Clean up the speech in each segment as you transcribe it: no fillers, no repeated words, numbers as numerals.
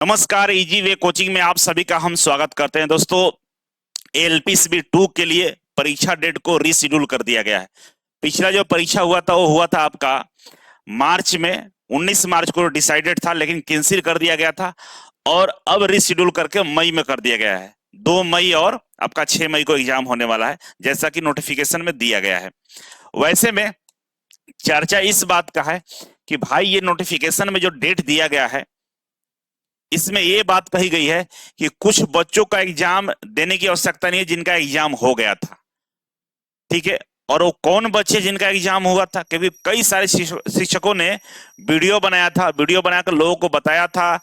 नमस्कार, easy way coaching में आप सभी का हम स्वागत करते हैं। दोस्तों, एलपीसीबी 2 के लिए परीक्षा डेट को रीशेड्यूल कर दिया गया है। पिछला जो परीक्षा हुआ था वो हुआ था आपका मार्च में, 19 मार्च को डिसाइडेड था, लेकिन कैंसिल कर दिया गया था और अब रीशेड्यूल करके मई में कर दिया गया है। 2 मई और आपका 6 मई को एग्जाम होने वाला है, जैसा कि नोटिफिकेशन में दिया गया है। वैसे में चर्चा इस बात का है कि भाई ये नोटिफिकेशन में जो डेट दिया गया है, इसमें ये बात कही गई है कि कुछ बच्चों का एग्जाम देने की आवश्यकता नहीं है जिनका एग्जाम हो गया था। ठीक है। और वो कौन बच्चे जिनका एग्जाम हुआ था, क्योंकि कई सारे शिक्षकों ने वीडियो बनाया था, वीडियो बनाकर लोगों को बताया था।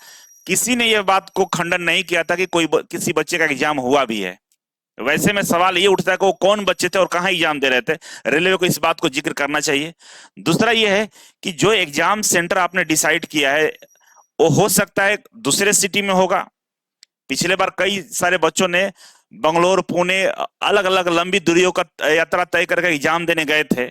किसी ने यह बात को खंडन नहीं किया था कि किसी बच्चे का एग्जाम हुआ भी है। वैसे में सवाल ये उठता है कि वो कौन बच्चे थे और कहाँ एग्जाम दे रहे थे। रेलवे को इस बात को जिक्र करना चाहिए। दूसरा ये है कि जो एग्जाम सेंटर आपने डिसाइड किया है वो हो सकता है दूसरे सिटी में होगा। पिछले बार कई सारे बच्चों ने बंगलोर, पुणे, अलग अलग लंबी दूरियों का यात्रा तय करके एग्जाम देने गए थे।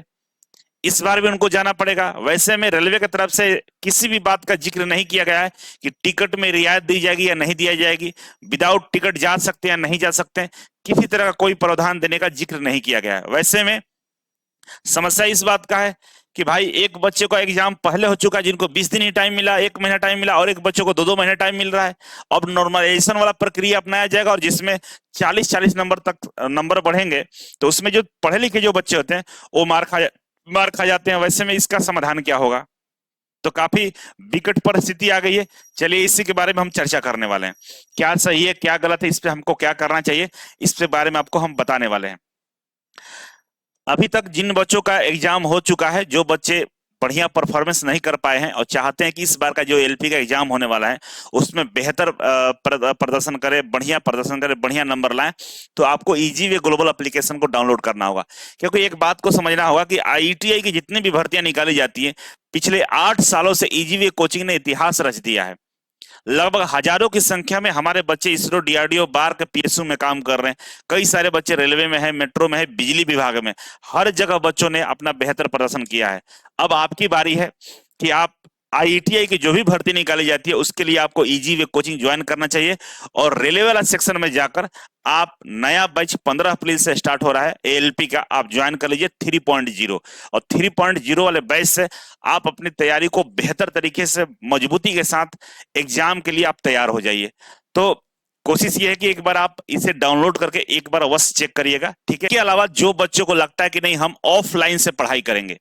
इस बार भी उनको जाना पड़ेगा। वैसे में रेलवे की तरफ से किसी भी बात का जिक्र नहीं किया गया है कि टिकट में रियायत दी जाएगी या नहीं दी जाएगी, विदाउट टिकट जा सकते हैं या नहीं जा सकते हैं। किसी तरह का कोई प्रावधान देने का जिक्र नहीं किया गया है। वैसे में समस्या इस बात का है कि भाई एक बच्चे को एग्जाम पहले हो चुका है जिनको 20 दिन ही टाइम मिला, 1 महीना टाइम मिला, और एक बच्चे को 2-2 महीने टाइम मिल रहा है। अब नॉर्मलाइजेशन वाला प्रक्रिया अपनाया जाएगा और जिसमें 40-40 नंबर तक नंबर बढ़ेंगे, तो उसमें जो पढ़े लिखे जो बच्चे होते हैं वो मार खा जाते हैं। वैसे में इसका समाधान क्या होगा? तो काफी विकट परिस्थिति आ गई है। चलिए इसी के बारे में हम चर्चा करने वाले हैं। क्या सही है, क्या गलत है, इस पे हमको क्या करना चाहिए, इस पे बारे में आपको हम बताने वाले हैं। अभी तक जिन बच्चों का एग्जाम हो चुका है, जो बच्चे बढ़िया परफॉर्मेंस नहीं कर पाए हैं और चाहते हैं कि इस बार का जो एलपी का एग्जाम होने वाला है उसमें बेहतर प्रदर्शन करें, बढ़िया प्रदर्शन करें, बढ़िया नंबर लाएं, तो आपको इजी वे ग्लोबल एप्लीकेशन को डाउनलोड करना होगा। क्योंकि एक बात को समझना होगा कि आईटीआई की जितनी भी भर्तियां निकाली जाती हैं, पिछले 8 सालों से इजी वे कोचिंग ने इतिहास रच दिया है। लगभग हजारों की संख्या में हमारे बच्चे इसरो, डीआरडीओ, बार्क, पीएसयू में काम कर रहे हैं। कई सारे बच्चे रेलवे में है, मेट्रो में है, बिजली विभाग में, हर जगह बच्चों ने अपना बेहतर प्रदर्शन किया है। अब आपकी बारी है कि आप आईटीआई की जो भी भर्ती निकाली जाती है उसके लिए आपको इजी वे कोचिंग ज्वाइन करना चाहिए। और रेलवे वाला सेक्शन में जाकर आप नया बैच 15 अप्रैल से स्टार्ट हो रहा है एएलपी का, आप ज्वाइन कर लीजिए 3.0। और 3.0 वाले बैच से आप अपनी तैयारी को बेहतर तरीके से, मजबूती के साथ एग्जाम के लिए आप तैयार हो जाइए। तो कोशिश ये है कि एक बार आप इसे डाउनलोड करके एक बार अवश्य चेक करिएगा। ठीक है। इसके अलावा जो बच्चों को लगता है कि नहीं हम ऑफलाइन से पढ़ाई करेंगे,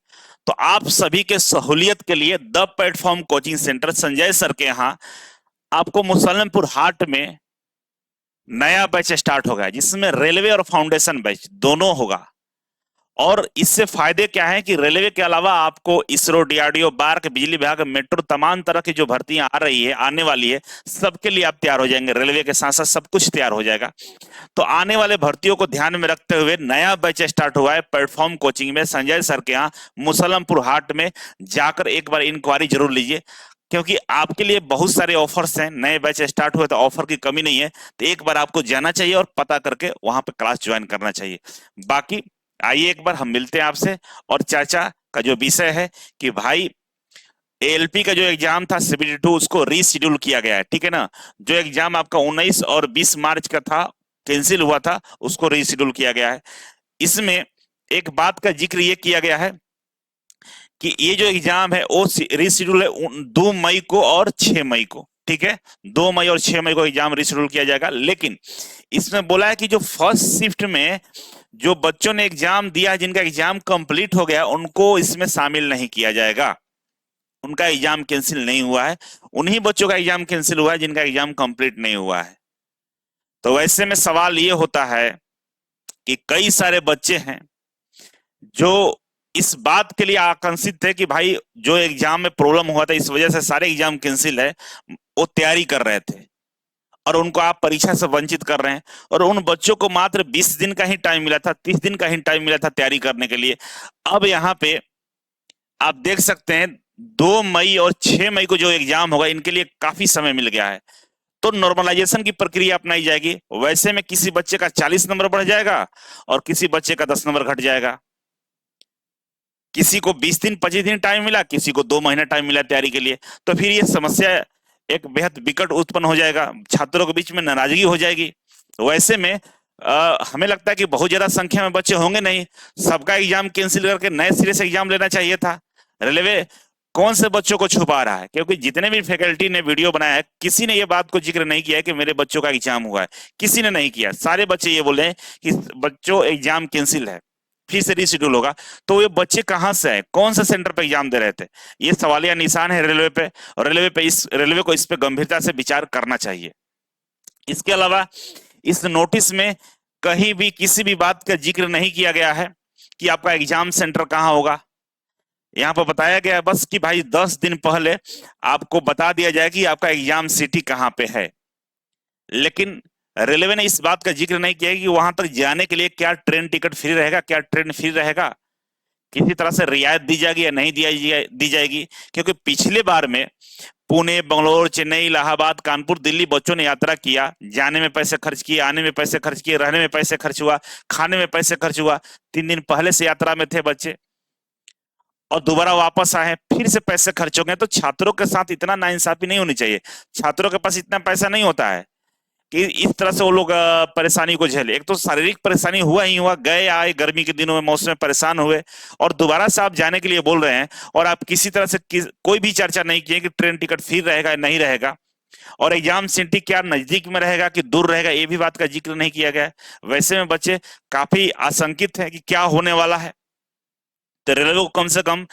तो आप सभी के सहूलियत के लिए the platform coaching centre Sanjay sir के यहाँ आपको मुसलमपुर हाट में नया बैच स्टार्ट होगा, जिसमें रेलवे और फाउंडेशन बैच दोनों होगा। और इससे फायदे क्या है कि रेलवे के अलावा आपको इसरो, डीआरडीओ, बार्क, बिजली विभाग, मेट्रो, तमाम तरह की जो भर्तियां आ रही है, आने वाली है, सबके लिए आप तैयार हो जाएंगे। रेलवे के साथ साथ सब कुछ तैयार हो जाएगा। तो आने वाले भर्तियों को ध्यान में रखते हुए नया बैच स्टार्ट हुआ है प्लेटफॉर्म कोचिंग में संजय सर के यहाँ मुसलमपुर हाट में। जाकर एक बार इंक्वायरी जरूर लीजिए, क्योंकि आपके लिए बहुत सारे ऑफर्स हैं। नए बैच स्टार्ट हुए तो ऑफर की कमी नहीं है। तो एक बार आपको जाना चाहिए और पता करके वहां पे क्लास ज्वाइन करना चाहिए। बाकी आइए एक बार हम मिलते हैं आपसे, और चर्चा का जो विषय है कि भाई एएलपी का जो एग्जाम था सीबीटी 2 उसको रीशेड्यूल किया गया है। ठीक है ना। जो एग्जाम आपका 19 और 20 मार्च का था, कैंसिल हुआ था, उसको रीशेड्यूल किया गया है। इसमें एक बात का जिक्र ये किया गया है कि ये जो एग्जाम है वो रीशेड्यूल है 2 मई को और 6 मई को। ठीक है। 2 मई और 6 मई को एग्जाम रीशेड्यूल किया जाएगा। लेकिन इसमें बोला है कि जो फर्स्ट शिफ्ट में जो बच्चों ने एग्जाम दिया है, जिनका एग्जाम कंप्लीट हो गया, उनको इसमें शामिल नहीं किया जाएगा। उनका एग्जाम कैंसिल नहीं हुआ है। उन्हीं बच्चों का एग्जाम कैंसिल हुआ है जिनका एग्जाम कंप्लीट नहीं हुआ है। तो वैसे में सवाल ये होता है कि कई सारे बच्चे हैं जो इस बात के लिए आकांक्षित थे कि भाई जो एग्जाम में प्रॉब्लम हुआ था इस वजह से सारे एग्जाम कैंसिल है, वो तैयारी कर रहे थे और उनको आप परीक्षा से वंचित कर रहे हैं। और उन बच्चों को मात्र 20 दिन का ही टाइम मिला था, 30 दिन का ही टाइम मिला था तैयारी करने के लिए। अब यहाँ पे आप देख सकते हैं 2 मई और 6 मई को जो एग्जाम होगा, इनके लिए काफी समय मिल गया है। तो नॉर्मलाइजेशन की प्रक्रिया अपनाई जाएगी। वैसे में किसी बच्चे का 40 नंबर बढ़ जाएगा और किसी बच्चे का 10 नंबर घट जाएगा। किसी को 20 दिन 25 दिन टाइम मिला, किसी को 2 महीना टाइम मिला तैयारी के लिए। तो फिर ये समस्या एक बेहद विकट उत्पन्न हो जाएगा, छात्रों के बीच में नाराजगी हो जाएगी। वैसे में हमें लगता है कि बहुत ज्यादा संख्या में बच्चे होंगे नहीं, सबका एग्जाम कैंसिल करके नए सिरे से एग्जाम लेना चाहिए था। रेलवे कौन से बच्चों को छुपा रहा है? क्योंकि जितने भी फैकल्टी ने वीडियो बनाया है, किसी ने ये बात को जिक्र नहीं किया है कि मेरे बच्चों का एग्जाम हुआ है, किसी ने नहीं किया। सारे बच्चे ये बोले हैं कि बच्चों एग्जाम कैंसिल है, फिर से रीशेड्यूल होगा। तो ये बच्चे कहाँ से आए, कौन सा सेंटर पे एग्जाम दे रहे थे? ये सवालिया निशान है रेलवे पे, और रेलवे को इस पे गंभीरता से विचार करना चाहिए। इसके अलावा इस नोटिस में कहीं भी किसी भी बात का जिक्र नहीं किया गया है कि आपका एग्जाम सेंटर कहाँ होगा। यहाँ पर बताया गया है बस कि भाई 10 दिन पहले आपको बता दिया जाए कि आपका एग्जाम सिटी कहाँ पे है। लेकिन रेलवे ने इस बात का जिक्र नहीं किया कि वहां तक जाने के लिए क्या ट्रेन टिकट फ्री रहेगा, क्या ट्रेन फ्री रहेगा, किसी तरह से रियायत दी जाएगी या नहीं दी जाएगी। क्योंकि पिछले बार में पुणे, बंगलोर, चेन्नई, इलाहाबाद, कानपुर, दिल्ली बच्चों ने यात्रा किया, जाने में पैसे खर्च किए, आने में पैसे खर्च किए, रहने में पैसे खर्च हुआ, खाने में पैसे खर्च हुआ। 3 दिन पहले से यात्रा में थे बच्चे और दोबारा वापस आए, फिर से पैसे खर्च हो गए। तो छात्रों के साथ इतना नाइंसाफी नहीं होनी चाहिए। छात्रों के पास इतना पैसा नहीं होता है कि इस तरह से वो लोग परेशानी को झेले। एक तो शारीरिक परेशानी हुआ ही हुआ, गए आए गर्मी के दिनों में मौसम में परेशान हुए, और दोबारा से आप जाने के लिए बोल रहे हैं और आप किसी तरह से कोई भी चर्चा नहीं किए कि ट्रेन टिकट फ्री रहेगा या नहीं रहेगा, और एग्जाम सिटी क्या नजदीक में रहेगा कि दूर रहेगा, ये भी बात का जिक्र नहीं किया गया है। वैसे में बच्चे काफी आशंकित हैं कि क्या होने वाला है। तो रेलवे को कम से कम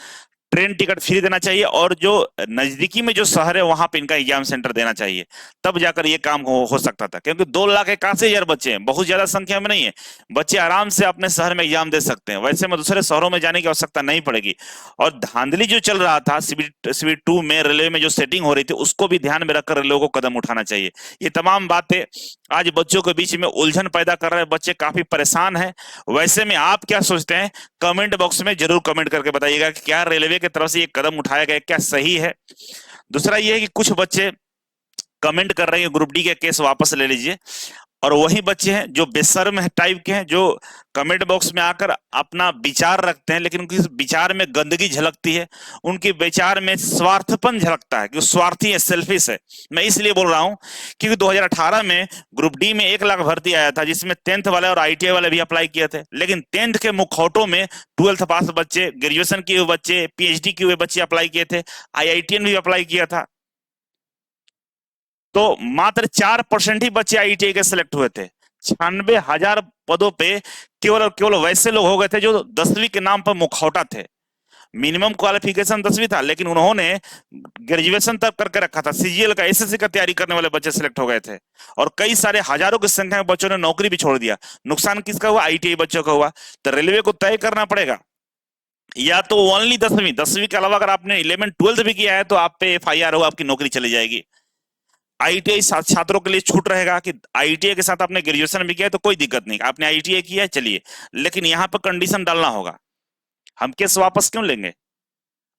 ट्रेन टिकट फ्री देना चाहिए, और जो नजदीकी में जो शहर है वहां पे इनका एग्जाम सेंटर देना चाहिए, तब जाकर ये काम हो सकता था। क्योंकि 2,81,000 बच्चे हैं, बहुत ज्यादा संख्या में नहीं है। बच्चे आराम से अपने शहर में एग्जाम दे सकते हैं, वैसे में दूसरे शहरों में जाने की आवश्यकता नहीं पड़ेगी। और धांधली जो चल रहा था सीबी 2 में, रेलवे में जो सेटिंग हो रही थी, उसको भी ध्यान में रखकर रेलवे को कदम उठाना चाहिए। ये तमाम बातें आज बच्चों के बीच में उलझन पैदा कर रहे हैं, बच्चे काफी परेशान हैं। वैसे में आप क्या सोचते हैं, कमेंट बॉक्स में जरूर कमेंट करके बताइएगा कि क्या रेलवे की तरफ से ये कदम उठाया गया, क्या सही है। दूसरा ये है कि कुछ बच्चे कमेंट कर रहे हैं ग्रुप डी के केस वापस ले लीजिए, और वही बच्चे हैं जो बेशर्म टाइप के हैं, जो कमेंट बॉक्स में आकर अपना विचार रखते हैं, लेकिन उनकी विचार में गंदगी झलकती है, उनके विचार में स्वार्थपन झलकता है कि वो स्वार्थी है, सेल्फिश है। मैं इसलिए बोल रहा हूं क्योंकि 2018 में ग्रुप डी में 1 लाख भर्ती आया था, जिसमें 10th वाले और ITI वाले भी अप्लाई किए थे। लेकिन 10th के मुखौटों में 12th पास बच्चे, ग्रेजुएशन किए हुए बच्चे, PhD किए हुए बच्चे अप्लाई किए थे, IITian भी अप्लाई किया था। तो मात्र 4% ही बच्चे ITI के सिलेक्ट हुए थे। 96,000 पदों पे केवल और केवल वैसे लोग हो गए थे जो 10वीं के नाम पर मुखौटा थे। मिनिमम क्वालिफिकेशन 10वीं था, लेकिन उन्होंने ग्रेजुएशन तक करके रखा था। CGL का, SSC का तैयारी करने वाले बच्चे सिलेक्ट हो गए थे, और कई सारे हजारों की संख्या में बच्चों ने नौकरी भी छोड़ दिया। नुकसान किसका हुआ? ITI बच्चों का हुआ। तो रेलवे को तय करना पड़ेगा, या तो ओनली 10वीं के अलावा अगर आपने 11th 12th भी किया है तो आप पे FIR हो, आपकी नौकरी चली जाएगी। ITI छात्रों के लिए छूट रहेगा कि ITI के साथ आपने ग्रेजुएशन भी किया है तो कोई दिक्कत नहीं, आपने ITI किया है चलिए, लेकिन यहाँ पर कंडीशन डालना होगा। हम केस वापस क्यों लेंगे?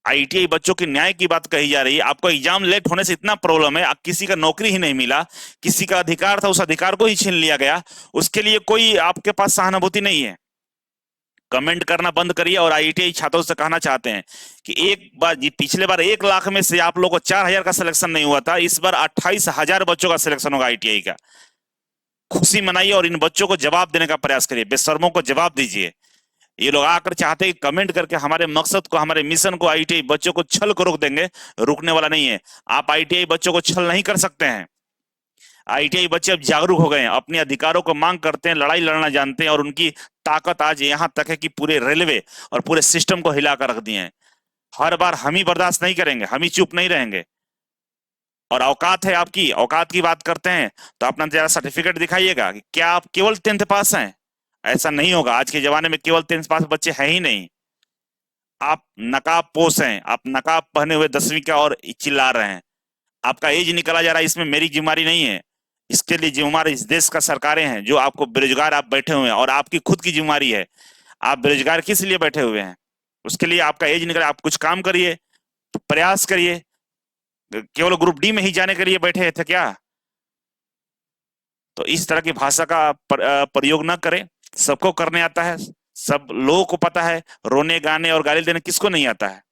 ITI बच्चों की न्याय की बात कही जा रही है। आपको एग्जाम लेट होने से इतना प्रॉब्लम है, किसी का नौकरी ही नहीं मिला, किसी का अधिकार था उस अधिकार को ही छीन लिया गया, उसके लिए कोई आपके पास सहानुभूति नहीं है। कमेंट करना बंद करिए, और ITI छात्रों से कहना चाहते हैं कि एक बार पिछले बार 1 लाख में से आप लोगों को 4,000 का सिलेक्शन नहीं हुआ था, इस बार 28,000 बच्चों का सिलेक्शन होगा ITI का। खुशी मनाइए और इन बच्चों को जवाब देने का प्रयास करिए, बेशर्मों को जवाब दीजिए। ये लोग आकर चाहते हैं कमेंट करके हमारे मकसद को, हमारे मिशन को, ITI बच्चों को छल को रोक देंगे, रुकने वाला नहीं है। आप ITI बच्चों को छल नहीं कर सकते हैं। ITI बच्चे अब जागरूक हो गए हैं, अपने अधिकारों को मांग करते हैं, लड़ाई लड़ना जानते हैं, और उनकी ताकत आज यहां तक है कि पूरे रेलवे और पूरे सिस्टम को हिलाकर रख दिए हैं। हर बार हम ही बर्दाश्त नहीं करेंगे, हम ही चुप नहीं रहेंगे। और औकात है आपकी, औकात की बात करते हैं तो अपना जरा सर्टिफिकेट दिखाइएगा कि क्या आप केवल 10th पास हैं। ऐसा नहीं होगा, आज के जमाने में केवल 10th पास बच्चे हैं ही नहीं। आप नकाब पोष हैं, आप नकाब पहने हुए 10वीं का और चिल्ला रहे हैं। आपका एज निकला जा रहा है, इसमें मेरी जिम्मेदारी नहीं है। इसके लिए जिम्मेदार इस देश का सरकारें हैं, जो आपको बेरोजगार आप बैठे हुए हैं, और आपकी खुद की जिम्मेदारी है। आप बेरोजगार किस लिए बैठे हुए हैं? उसके लिए आपका एज निकला, आप कुछ काम करिए, तो प्रयास करिए। केवल ग्रुप डी में ही जाने के लिए बैठे थे क्या? तो इस तरह की भाषा का प्रयोग ना करें। सबको करने आता है, सब लोगों को पता है, रोने गाने और गाली देने किसको नहीं आता है।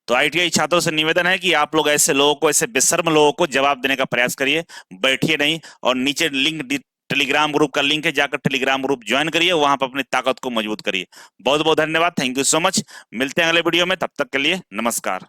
तो आईटीआई छात्रों से निवेदन है कि आप लोग ऐसे लोगों को, ऐसे बेशर्म लोगों को जवाब देने का प्रयास करिए, बैठिए नहीं। और नीचे लिंक, टेलीग्राम ग्रुप का लिंक है, जाकर टेलीग्राम ग्रुप ज्वाइन करिए, वहां पर अपनी ताकत को मजबूत करिए। बहुत बहुत धन्यवाद, थैंक यू सो मच। मिलते हैं अगले वीडियो में, तब तक के लिए नमस्कार।